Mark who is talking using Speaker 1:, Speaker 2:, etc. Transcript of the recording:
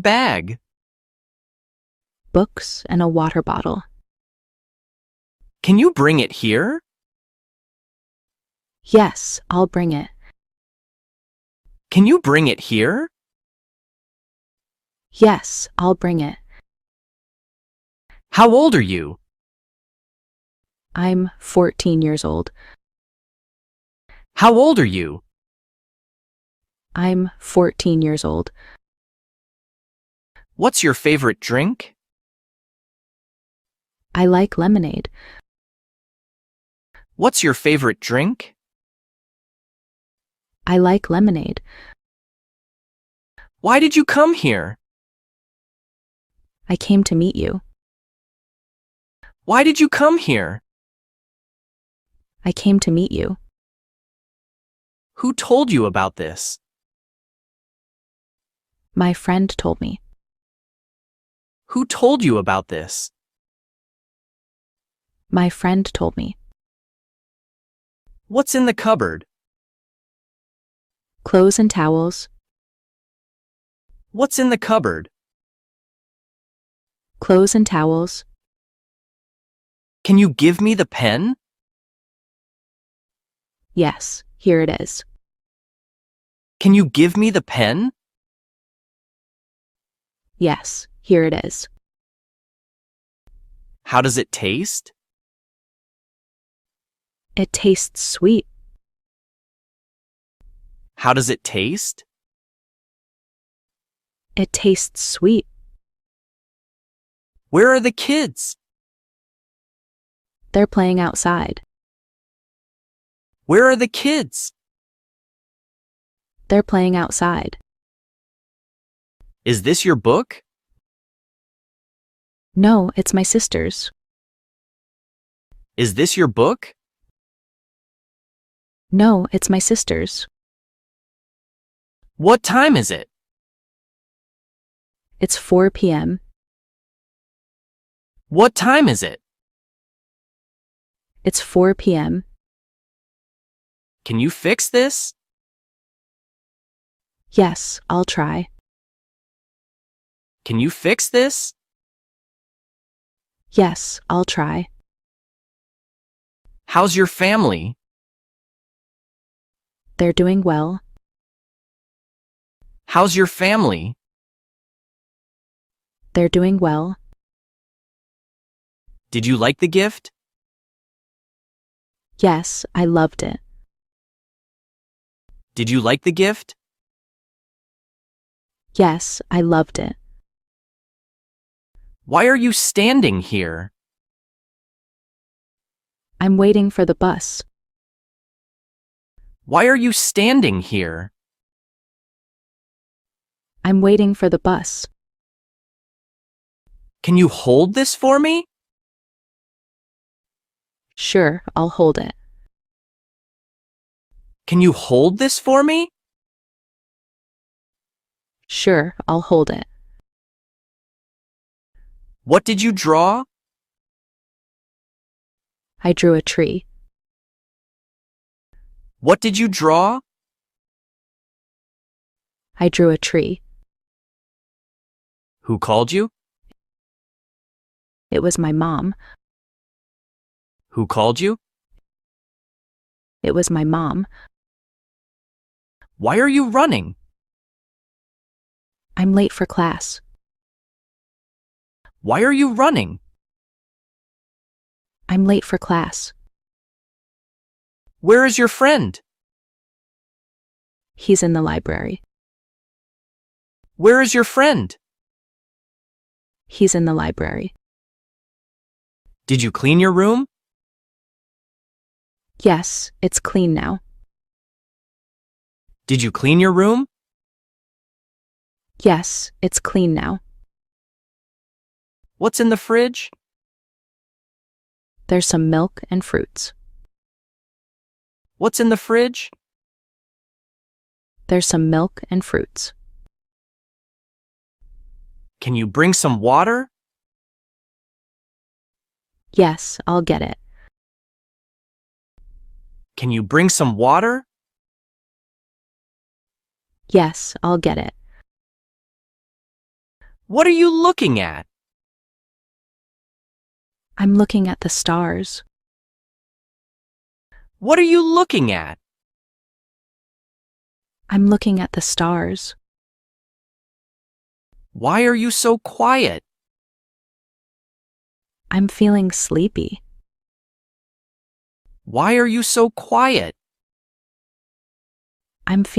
Speaker 1: bag?
Speaker 2: Books and a water bottle.
Speaker 1: Can you bring it here?
Speaker 2: Yes, I'll bring it.
Speaker 1: Can you bring it here?
Speaker 2: Yes, I'll bring it.
Speaker 1: How old are you?
Speaker 2: I'm 14 years old.
Speaker 1: How old are you?
Speaker 2: I'm 14 years old.
Speaker 1: What's your favorite drink?
Speaker 2: I like lemonade.
Speaker 1: What's your favorite drink?
Speaker 2: I like lemonade.
Speaker 1: Why did you come here?
Speaker 2: I came to meet you.
Speaker 1: Why did you come here?
Speaker 2: I came to meet you.
Speaker 1: Who told you about this?
Speaker 2: My friend told me.
Speaker 1: Who told you about this?
Speaker 2: My friend told me.
Speaker 1: What's in the cupboard?
Speaker 2: Clothes and towels.
Speaker 1: What's in the cupboard?
Speaker 2: Clothes and towels.
Speaker 1: Can you give me the pen?
Speaker 2: Yes, here it is.
Speaker 1: Can you give me the pen?
Speaker 2: Yes, here it is.
Speaker 1: How does it taste?
Speaker 2: It tastes sweet.
Speaker 1: How does it taste?
Speaker 2: It tastes sweet.
Speaker 1: Where are the kids?
Speaker 2: They're playing outside.
Speaker 1: Where are the kids?
Speaker 2: They're playing outside.
Speaker 1: Is this your book?
Speaker 2: No, it's my sister's.
Speaker 1: Is this your book?
Speaker 2: No, it's my sister's.
Speaker 1: What time is it?
Speaker 2: It's 4 p.m.
Speaker 1: What time is it?
Speaker 2: It's 4 p.m.
Speaker 1: Can you fix this?
Speaker 2: Yes, I'll try.
Speaker 1: Can you fix this?
Speaker 2: Yes, I'll try.
Speaker 1: How's your family?
Speaker 2: They're doing well.
Speaker 1: How's your family?
Speaker 2: They're doing well.
Speaker 1: Did you like the gift?
Speaker 2: Yes, I loved it.
Speaker 1: Did you like the gift?
Speaker 2: Yes, I loved it.
Speaker 1: Why are you standing here?
Speaker 2: I'm waiting for the bus.
Speaker 1: Why are you standing here?
Speaker 2: I'm waiting for the bus.
Speaker 1: Can you hold this for me?
Speaker 2: Sure, I'll hold it.
Speaker 1: Can you hold this for me?
Speaker 2: Sure, I'll hold it.
Speaker 1: What did you draw?
Speaker 2: I drew a tree.
Speaker 1: What did you draw?
Speaker 2: I drew a tree.
Speaker 1: Who called you?
Speaker 2: It was my mom.
Speaker 1: Who called you?
Speaker 2: It was my mom.
Speaker 1: Why are you running?
Speaker 2: I'm late for class.
Speaker 1: Why are you running?
Speaker 2: I'm late for class.
Speaker 1: Where is your friend?
Speaker 2: He's in the library.
Speaker 1: Where is your friend?
Speaker 2: He's in the library.
Speaker 1: Did you clean your room?
Speaker 2: Yes, it's clean now.
Speaker 1: Did you clean your room?
Speaker 2: Yes, it's clean now.
Speaker 1: What's in the fridge?
Speaker 2: There's some milk and fruits.
Speaker 1: What's in the fridge?
Speaker 2: There's some milk and fruits.
Speaker 1: Can you bring some water?
Speaker 2: Yes, I'll get it.
Speaker 1: Can you bring some water?
Speaker 2: Yes, I'll get it.
Speaker 1: What are you looking at?
Speaker 2: I'm looking at the stars.
Speaker 1: What are you looking at?
Speaker 2: I'm looking at the stars.
Speaker 1: Why are you so quiet?
Speaker 2: I'm feeling sleepy.
Speaker 1: Why are you so quiet?
Speaker 2: I'm feeling